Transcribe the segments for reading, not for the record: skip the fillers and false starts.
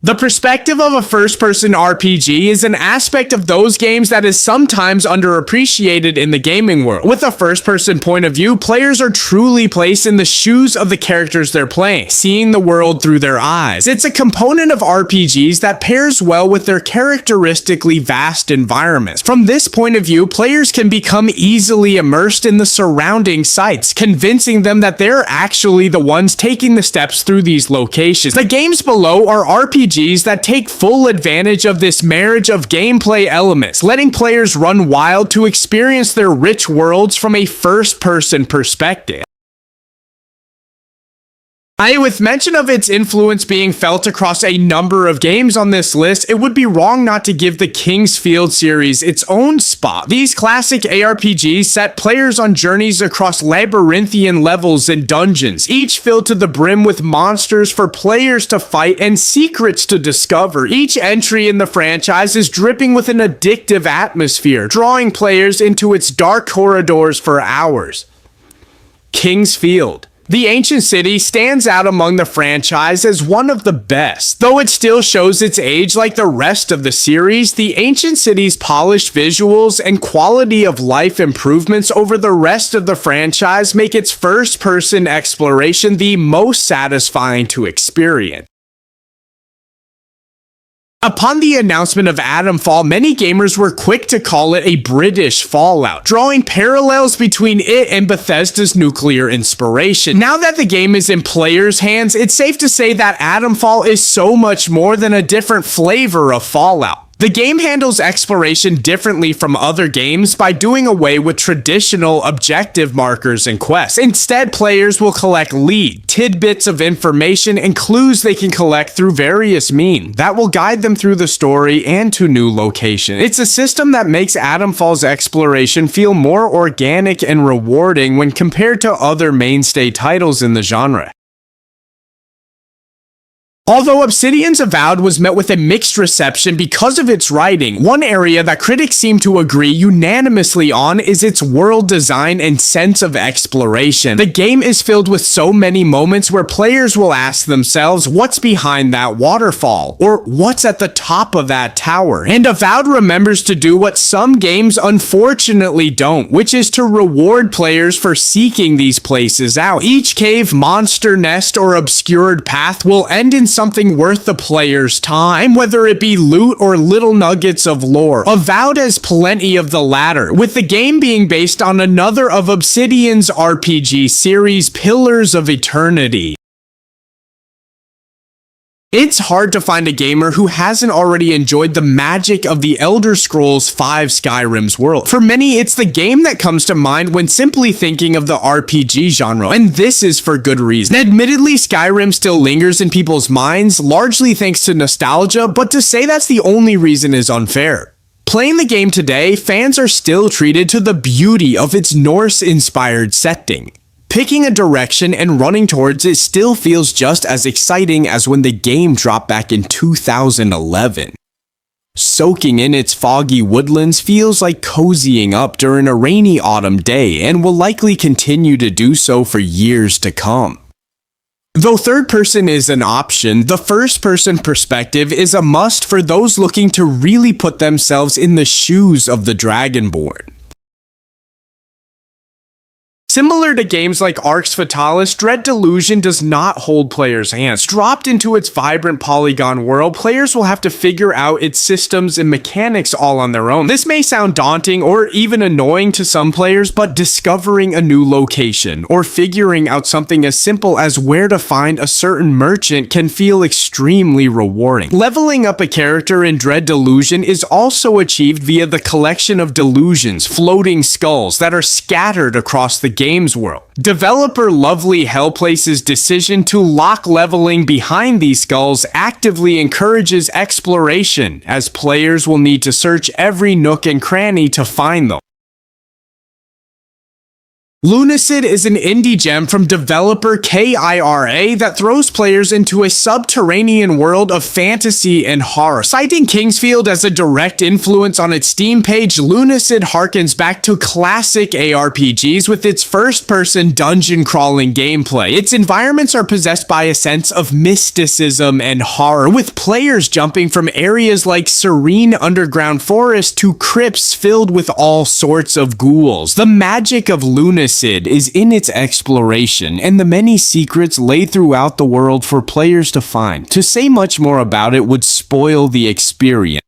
The perspective of a first-person RPG is an aspect of those games that is sometimes underappreciated in the gaming world. With a first-person point of view, players are truly placed in the shoes of the characters they're playing, seeing the world through their eyes. It's a component of RPGs that pairs well with their characteristically vast environments. From this point of view, players can become easily immersed in the surrounding sites, convincing them that they're actually the ones taking the steps through these locations. The games below are RPGs that take full advantage of this marriage of gameplay elements, letting players run wild to experience their rich worlds from a first-person perspective. With mention of its influence being felt across a number of games on this list, it would be wrong not to give the King's Field series its own spot. These classic ARPGs set players on journeys across labyrinthian levels and dungeons, each filled to the brim with monsters for players to fight and secrets to discover. Each entry in the franchise is dripping with an addictive atmosphere, drawing players into its dark corridors for hours. King's Field. The ancient city stands out among the franchise as one of the best. Though it still shows its age like the rest of the series, the ancient city's polished visuals and quality of life improvements over the rest of the franchise make its first-person exploration the most satisfying to experience. Upon the announcement of Atomfall, many gamers were quick to call it a British Fallout, drawing parallels between it and Bethesda's nuclear inspiration. Now that the game is in players' hands, it's safe to say that Atomfall is so much more than a different flavor of Fallout. The game handles exploration differently from other games by doing away with traditional objective markers and quests. Instead, players will collect leads, tidbits of information, and clues they can collect through various means that will guide them through the story and to new locations. It's a system that makes Atomfall's exploration feel more organic and rewarding when compared to other mainstay titles in the genre. Although Obsidian's Avowed was met with a mixed reception because of its writing, one area that critics seem to agree unanimously on is its world design and sense of exploration. The game is filled with so many moments where players will ask themselves, what's behind that waterfall? Or what's at the top of that tower? And Avowed remembers to do what some games unfortunately don't, which is to reward players for seeking these places out. Each cave, monster nest, or obscured path will end in something worth the player's time, whether it be loot or little nuggets of lore. Avowed has plenty of the latter, with the game being based on another of Obsidian's RPG series, Pillars of Eternity. It's hard to find a gamer who hasn't already enjoyed the magic of the Elder Scrolls V Skyrim's world. For many, it's the game that comes to mind when simply thinking of the RPG genre, and this is for good reason. Admittedly, Skyrim still lingers in people's minds, largely thanks to nostalgia, but to say that's the only reason is unfair. Playing the game today, fans are still treated to the beauty of its Norse-inspired setting. Picking a direction and running towards it still feels just as exciting as when the game dropped back in 2011. Soaking in its foggy woodlands feels like cozying up during a rainy autumn day and will likely continue to do so for years to come. Though third person is an option, the first person perspective is a must for those looking to really put themselves in the shoes of the Dragonborn. Similar to games like Arx-Fatalis, Delusion does not hold players' hands. Dropped into its vibrant polygon world, players will have to figure out its systems and mechanics all on their own. This may sound daunting or even annoying to some players, but discovering a new location or figuring out something as simple as where to find a certain merchant can feel extremely rewarding. Leveling up a character in Delusion is also achieved via the collection of delusions, floating skulls, that are scattered across the game's world. Developer Lovely Hellplace's decision to lock leveling behind these skulls actively encourages exploration, as players will need to search every nook and cranny to find them. Luncacid is an indie gem from developer KIRA that throws players into a subterranean world of fantasy and horror. Citing Kingsfield as a direct influence on its Steam page, Luncacid harkens back to classic ARPGs with its first-person dungeon-crawling gameplay. Its environments are possessed by a sense of mysticism and horror, with players jumping from areas like serene underground forests to crypts filled with all sorts of ghouls. The magic of Luncacid is in its exploration and the many secrets laid throughout the world for players to find. To say much more about it would spoil the experience.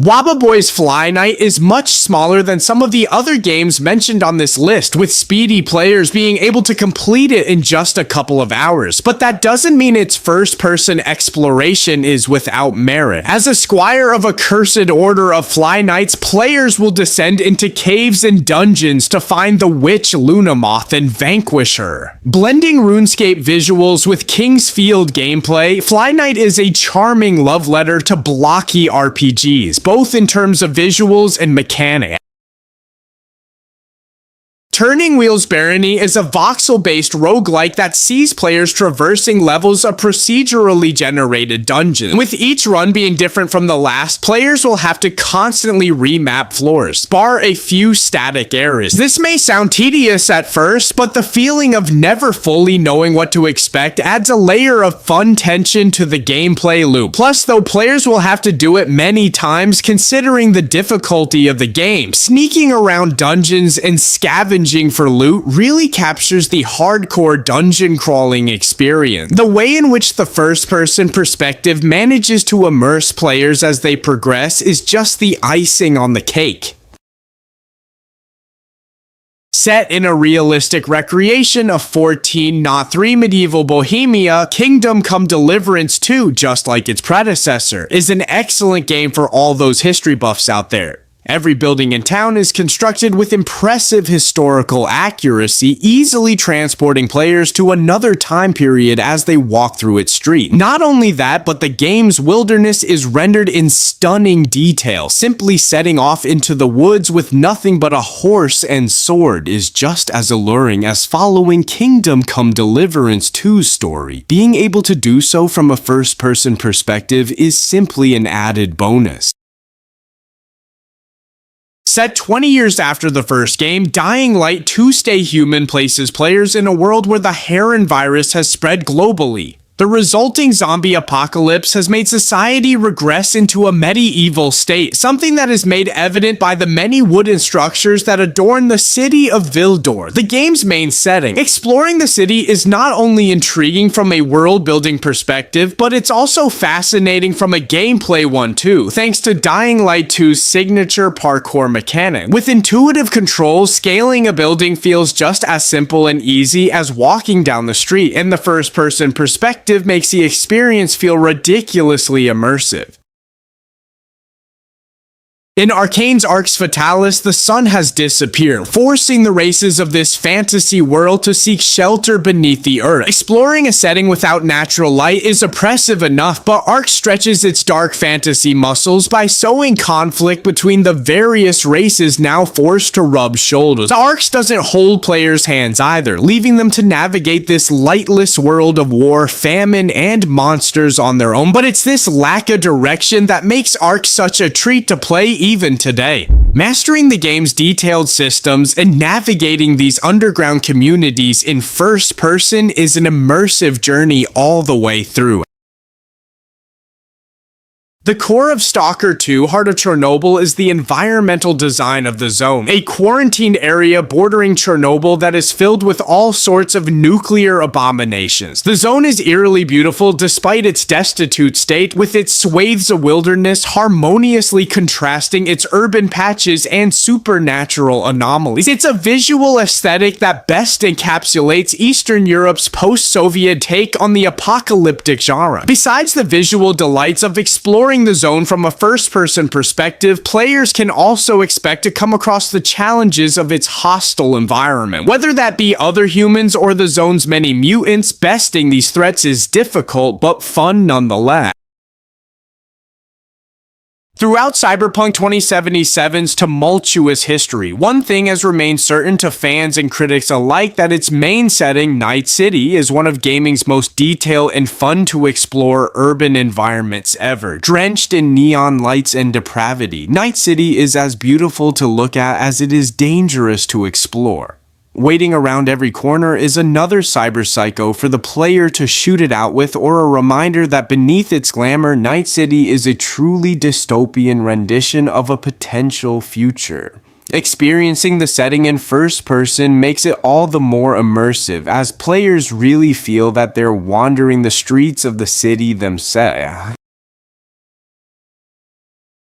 Wababoy's FlyKnight is much smaller than some of the other games mentioned on this list, with speedy players being able to complete it in just a couple of hours. But that doesn't mean its first-person exploration is without merit. As a squire of a cursed order of FlyKnights, players will descend into caves and dungeons to find the witch Lunamoth and vanquish her. Blending RuneScape visuals with Kingsfield gameplay, FlyKnight is a charming love letter to blocky RPGs, both in terms of visuals and mechanics. Turning Wheel's Barony is a voxel-based roguelike that sees players traversing levels of procedurally generated dungeons. With each run being different from the last, players will have to constantly remap floors, bar a few static areas. This may sound tedious at first, but the feeling of never fully knowing what to expect adds a layer of fun tension to the gameplay loop. Plus, though players will have to do it many times considering the difficulty of the game, sneaking around dungeons and scavenging for loot really captures the hardcore dungeon crawling experience. The way in which the first-person perspective manages to immerse players as they progress is just the icing on the cake. Set in a realistic recreation of 1403 medieval Bohemia, Kingdom Come Deliverance 2, just like its predecessor, is an excellent game for all those history buffs out there. Every building in town is constructed with impressive historical accuracy, easily transporting players to another time period as they walk through its street. Not only that, but the game's wilderness is rendered in stunning detail. Simply setting off into the woods with nothing but a horse and sword is just as alluring as following Kingdom Come Deliverance 2's story. Being able to do so from a first-person perspective is simply an added bonus. Set 20 years after the first game, Dying Light 2 Stay Human places players in a world where the Heron virus has spread globally. The resulting zombie apocalypse has made society regress into a medieval state, something that is made evident by the many wooden structures that adorn the city of Vildor, the game's main setting. Exploring the city is not only intriguing from a world-building perspective, but it's also fascinating from a gameplay one too, thanks to Dying Light 2's signature parkour mechanic. With intuitive controls, scaling a building feels just as simple and easy as walking down the street, and the first-person perspective makes the experience feel ridiculously immersive. In Arcane's Arx-Fatalis, the sun has disappeared, forcing the races of this fantasy world to seek shelter beneath the earth. Exploring a setting without natural light is oppressive enough, but Arx stretches its dark fantasy muscles by sowing conflict between the various races now forced to rub shoulders. Arx doesn't hold players' hands either, leaving them to navigate this lightless world of war, famine, and monsters on their own. But it's this lack of direction that makes Arx such a treat to play even today. Mastering the game's detailed systems and navigating these underground communities in first person is an immersive journey all the way through. The core of Stalker 2, Heart of Chornobyl, is the environmental design of the zone, a quarantined area bordering Chornobyl that is filled with all sorts of nuclear abominations. The zone is eerily beautiful despite its destitute state, with its swathes of wilderness harmoniously contrasting its urban patches and supernatural anomalies. It's a visual aesthetic that best encapsulates Eastern Europe's post-Soviet take on the apocalyptic genre. Besides the visual delights of exploring the zone from a first-person perspective, players can also expect to come across the challenges of its hostile environment. Whether that be other humans or the zone's many mutants, besting these threats is difficult but fun nonetheless. Throughout Cyberpunk 2077's tumultuous history, one thing has remained certain to fans and critics alike: that its main setting, Night City, is one of gaming's most detailed and fun to explore urban environments ever. Drenched in neon lights and depravity, Night City is as beautiful to look at as it is dangerous to explore. Waiting around every corner is another cyber psycho for the player to shoot it out with, or a reminder that beneath its glamour, Night City is a truly dystopian rendition of a potential future. Experiencing the setting in first person makes it all the more immersive, as players really feel that they're wandering the streets of the city themselves.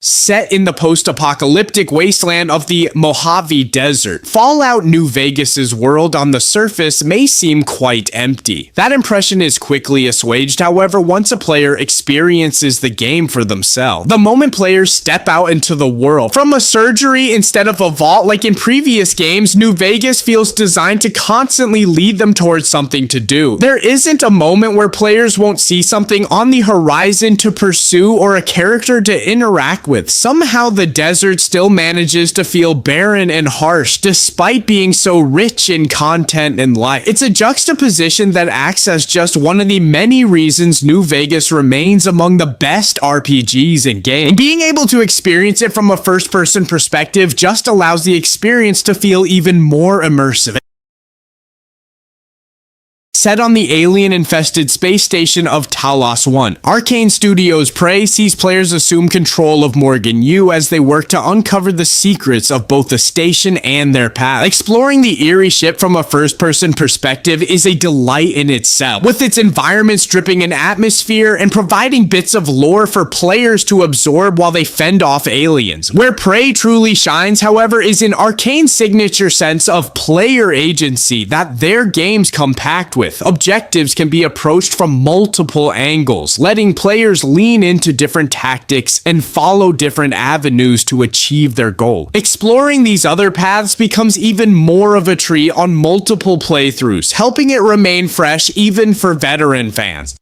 Set in the post-apocalyptic wasteland of the Mojave Desert, Fallout New Vegas's world on the surface may seem quite empty. That impression is quickly assuaged, however, once a player experiences the game for themselves. The moment players step out into the world, from a surgery instead of a vault like in previous games, New Vegas feels designed to constantly lead them towards something to do. There isn't a moment where players won't see something on the horizon to pursue or a character to interact with. Somehow the desert still manages to feel barren and harsh despite being so rich in content and life. It's a juxtaposition that acts as just one of the many reasons New Vegas remains among the best RPGs in games. Being able to experience it from a first-person perspective just allows the experience to feel even more immersive. Set on the alien-infested space station of Talos 1, Arcane Studios' Prey sees players assume control of Morgan U as they work to uncover the secrets of both the station and their path. Exploring the eerie ship from a first-person perspective is a delight in itself, with its environments dripping in atmosphere and providing bits of lore for players to absorb while they fend off aliens. Where Prey truly shines, however, is in Arcane's signature sense of player agency that their games come packed with. Objectives can be approached from multiple angles, letting players lean into different tactics and follow different avenues to achieve their goal. Exploring these other paths becomes even more of a treat on multiple playthroughs, helping it remain fresh even for veteran fans.